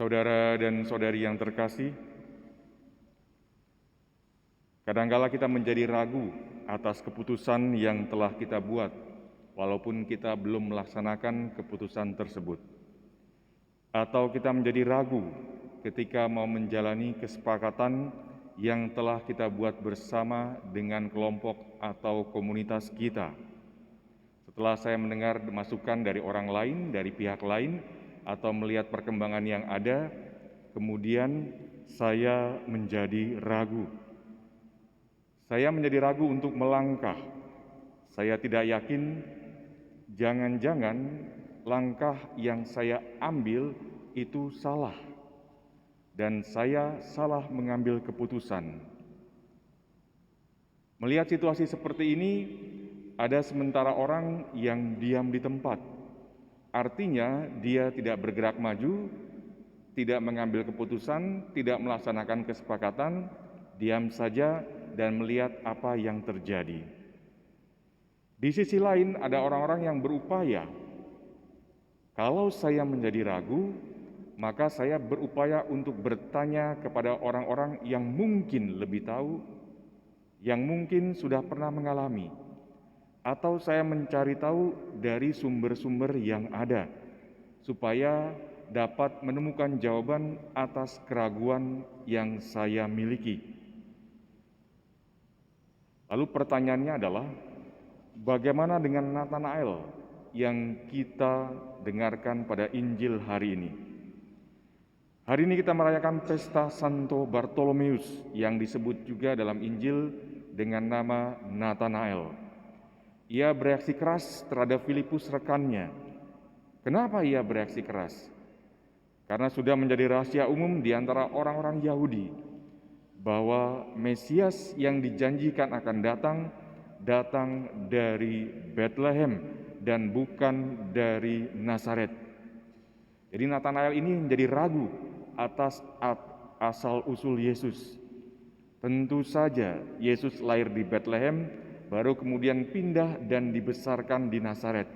Saudara dan saudari yang terkasih, kadangkala kita menjadi ragu atas keputusan yang telah kita buat, walaupun kita belum melaksanakan keputusan tersebut. Atau kita menjadi ragu ketika mau menjalani kesepakatan yang telah kita buat bersama dengan kelompok atau komunitas kita. Setelah saya mendengar masukan dari orang lain, dari pihak lain, atau melihat perkembangan yang ada, kemudian saya menjadi ragu. Saya menjadi ragu untuk melangkah. Saya tidak yakin, jangan-jangan langkah yang saya ambil itu salah, dan saya salah mengambil keputusan. Melihat situasi seperti ini, ada sementara orang yang diam di tempat. Artinya, dia tidak bergerak maju, tidak mengambil keputusan, tidak melaksanakan kesepakatan, diam saja dan melihat apa yang terjadi. Di sisi lain, ada orang-orang yang berupaya. Kalau saya menjadi ragu, maka saya berupaya untuk bertanya kepada orang-orang yang mungkin lebih tahu, yang mungkin sudah pernah mengalami, atau saya mencari tahu dari sumber-sumber yang ada, supaya dapat menemukan jawaban atas keraguan yang saya miliki. Lalu pertanyaannya adalah, bagaimana dengan Nathanael yang kita dengarkan pada Injil hari ini? Hari ini kita merayakan pesta Santo Bartolomeus yang disebut juga dalam Injil dengan nama Nathanael. Ia bereaksi keras terhadap Filipus rekannya. Kenapa ia bereaksi keras? Karena sudah menjadi rahasia umum di antara orang-orang Yahudi bahwa Mesias yang dijanjikan akan datang dari Bethlehem dan bukan dari Nazaret. Jadi Nathanael ini menjadi ragu atas asal-usul Yesus. Tentu saja Yesus lahir di Bethlehem, baru kemudian pindah dan dibesarkan di Nazaret.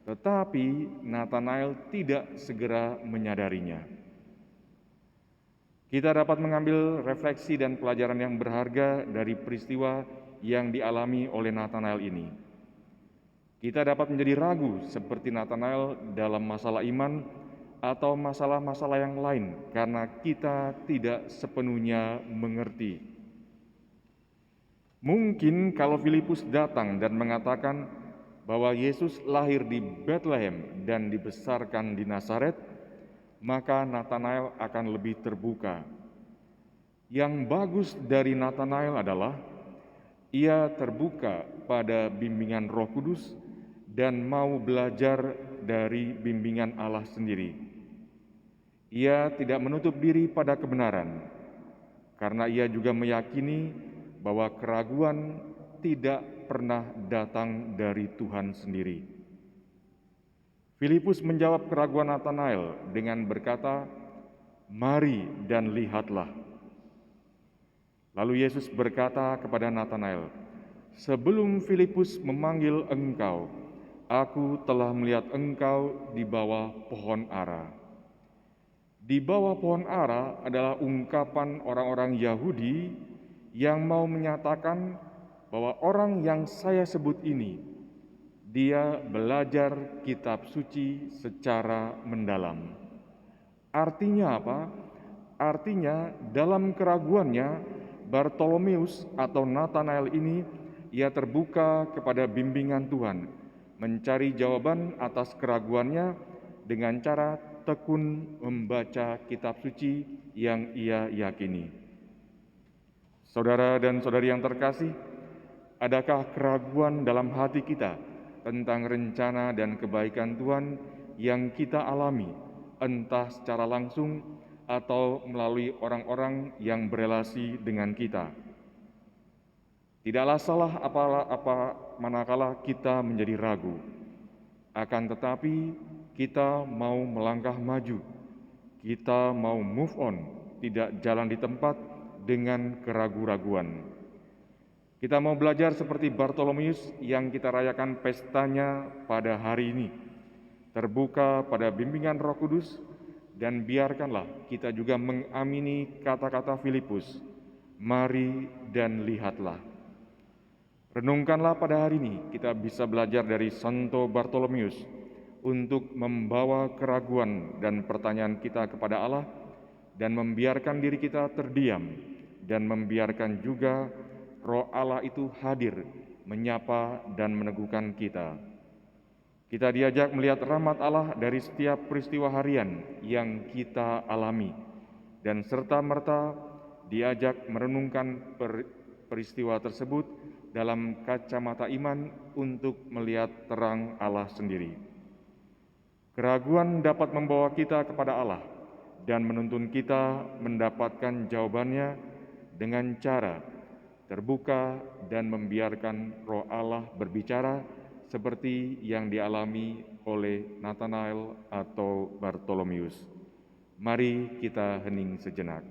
Tetapi Nathanael tidak segera menyadarinya. Kita dapat mengambil refleksi dan pelajaran yang berharga dari peristiwa yang dialami oleh Nathanael ini. Kita dapat menjadi ragu seperti Nathanael dalam masalah iman atau masalah-masalah yang lain karena kita tidak sepenuhnya mengerti. Mungkin kalau Filipus datang dan mengatakan bahwa Yesus lahir di Bethlehem dan dibesarkan di Nazaret, maka Nathanael akan lebih terbuka. Yang bagus dari Nathanael adalah ia terbuka pada bimbingan Roh Kudus dan mau belajar dari bimbingan Allah sendiri. Ia tidak menutup diri pada kebenaran, karena ia juga meyakini bahwa keraguan tidak pernah datang dari Tuhan sendiri. Filipus menjawab keraguan Nathanael dengan berkata, "Mari dan lihatlah." Lalu Yesus berkata kepada Nathanael, "Sebelum Filipus memanggil engkau, aku telah melihat engkau di bawah pohon ara." Di bawah pohon ara adalah ungkapan orang-orang Yahudi yang mau menyatakan bahwa orang yang saya sebut ini, dia belajar kitab suci secara mendalam. Artinya apa? Artinya dalam keraguannya, Bartolomeus atau Nathanael ini, ia terbuka kepada bimbingan Tuhan, mencari jawaban atas keraguannya dengan cara tekun membaca kitab suci yang ia yakini. Saudara dan saudari yang terkasih, adakah keraguan dalam hati kita tentang rencana dan kebaikan Tuhan yang kita alami, entah secara langsung atau melalui orang-orang yang berelasi dengan kita? Tidaklah salah apa manakala kita menjadi ragu. Akan tetapi kita mau melangkah maju, kita mau move on, tidak jalan di tempat dengan keraguan-raguan. Kita mau belajar seperti Bartolomeus yang kita rayakan pestanya pada hari ini, terbuka pada bimbingan Roh Kudus dan biarkanlah kita juga mengamini kata-kata Filipus, "Mari dan lihatlah." Renungkanlah pada hari ini kita bisa belajar dari Santo Bartolomeus untuk membawa keraguan dan pertanyaan kita kepada Allah dan membiarkan diri kita terdiam dan membiarkan juga Roh Allah itu hadir menyapa dan meneguhkan kita. Kita diajak melihat rahmat Allah dari setiap peristiwa harian yang kita alami dan serta-merta diajak merenungkan peristiwa tersebut dalam kacamata iman untuk melihat terang Allah sendiri. Keraguan dapat membawa kita kepada Allah dan menuntun kita mendapatkan jawabannya dengan cara terbuka dan membiarkan Roh Allah berbicara seperti yang dialami oleh Nathanael atau Bartolomeus. Mari kita hening sejenak.